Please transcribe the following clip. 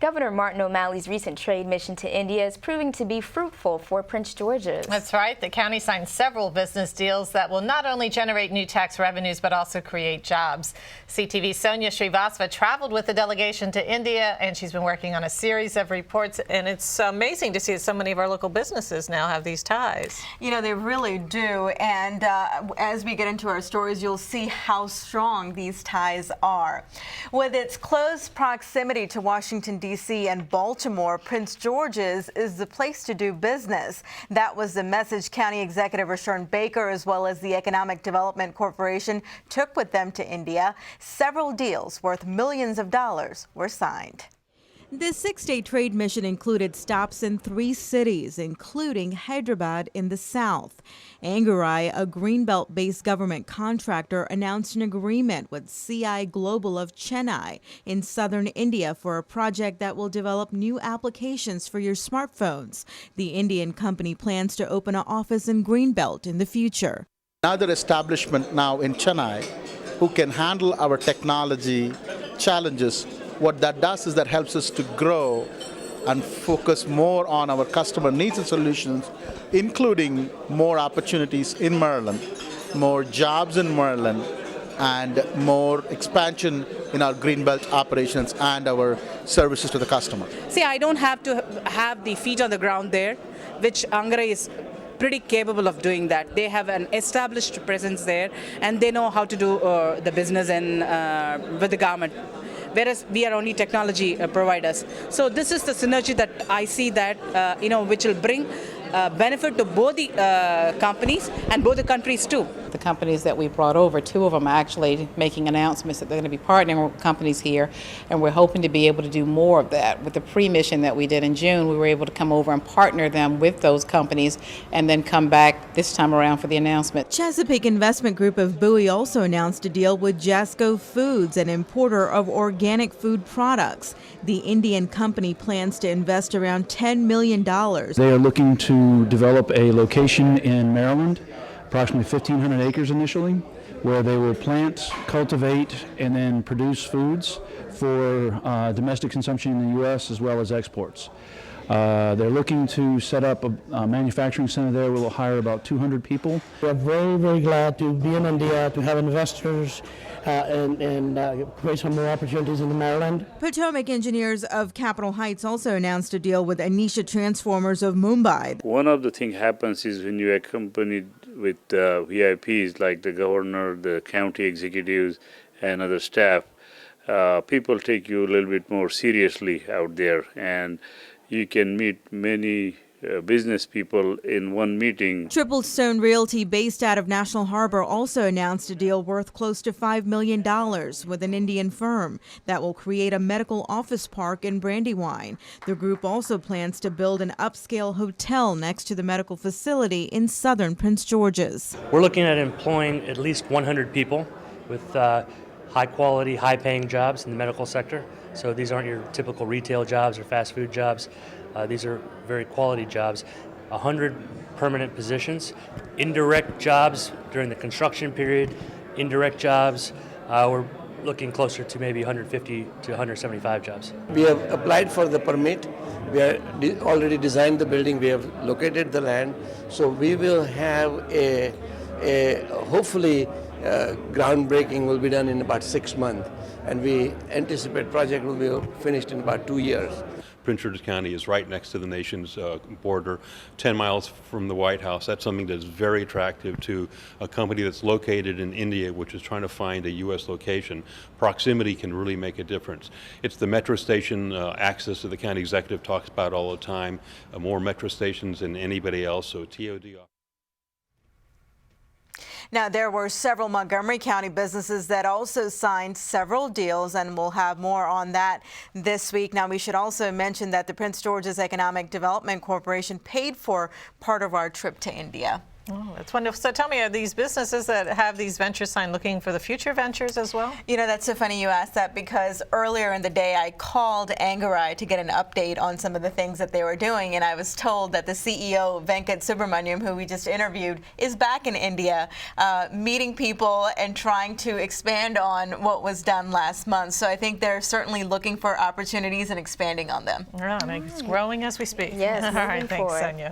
Governor Martin O'Malley's recent trade mission to India is proving to be fruitful for Prince George's. That's right. The county signed several business deals that will not only generate new tax revenues, but also create jobs. CTV's Sonia Srivastava traveled with the delegation to India, and she's been working on a series of reports. And it's amazing to see that so many of our local businesses now have these ties. You know, they really do. And as we get into our stories, you'll see how strong these ties are. With its close proximity to Washington, D.C. and Baltimore, Prince George's is the place to do business. That was the message County Executive Rashawn Baker, as well as the Economic Development Corporation, took with them to India. Several deals worth millions of dollars were signed. This 6-day trade mission included stops in 3 cities, including Hyderabad in the south. Angurai, a Greenbelt-based government contractor, announced an agreement with CI Global of Chennai in southern India for a project that will develop new applications for your smartphones. The Indian company plans to open an office in Greenbelt in the future. Another establishment now in Chennai who can handle our technology challenges. What that does is that helps us to grow and focus more on our customer needs and solutions, including more opportunities in Maryland, more jobs in Maryland, and more expansion in our Greenbelt operations and our services to the customer. See, I don't have to have the feet on the ground there, which Angurai is pretty capable of doing that. They have an established presence there, and they know how to do the business and with the government, whereas we are only technology providers. So this is the synergy that I see that which will bring benefit to both the companies and both the countries too. The companies that we brought over, 2 of them are actually making announcements that they're going to be partnering with companies here, and we're hoping to be able to do more of that. With the pre-mission that we did in June, we were able to come over and partner them with those companies and then come back this time around for the announcement. Chesapeake Investment Group of Bowie also announced a deal with Jasco Foods, an importer of organic food products. The Indian company plans to invest around $10 million. They are looking to develop a location in Maryland, approximately 1,500 acres initially, where they will plant, cultivate, and then produce foods for domestic consumption in the U.S. as well as exports. They're looking to set up a manufacturing center there where we'll hire about 200 people. We're very, very glad to be in India, to have investors and create some more opportunities in Maryland. Potomac engineers of Capitol Heights also announced a deal with Anisha Transformers of Mumbai. One of the things happens is when you're accompanied with VIPs like the governor, the county executives, and other staff, people take you a little bit more seriously out there, and you can meet many business people in one meeting. Triple Stone Realty, based out of National Harbor, also announced a deal worth close to $5 million with an Indian firm that will create a medical office park in Brandywine. The group also plans to build an upscale hotel next to the medical facility in southern Prince George's. We're looking at employing at least 100 people with high quality, high paying jobs in the medical sector. So these aren't your typical retail jobs or fast food jobs. These are very quality jobs. 100 permanent positions, indirect jobs during the construction period, indirect jobs. We're looking closer to maybe 150 to 175 jobs. We have applied for the permit. We have already designed the building. We have located the land. So we will have a hopefully groundbreaking will be done in about 6 months. And we anticipate project will be finished in about 2 years. Prince George's County is right next to the nation's border, 10 miles from the White House. That's something that's very attractive to a company that's located in India, which is trying to find a U.S. location. Proximity can really make a difference. It's the metro station access that the county executive talks about all the time, more metro stations than anybody else, so TOD. Now, there were several Montgomery County businesses that also signed several deals, and we'll have more on that this week. Now, we should also mention that the Prince George's Economic Development Corporation paid for part of our trip to India. Oh, that's wonderful. So tell me, are these businesses that have these ventures signed looking for the future ventures as well? You know, that's so funny you asked that, because earlier in the day I called Angarai to get an update on some of the things that they were doing, and I was told that the CEO, Venkat Subramaniam, who we just interviewed, is back in India meeting people and trying to expand on what was done last month. So I think they're certainly looking for opportunities and expanding on them. Yeah, it's growing as we speak. Yes, All right, moving thanks, forward. Sonia.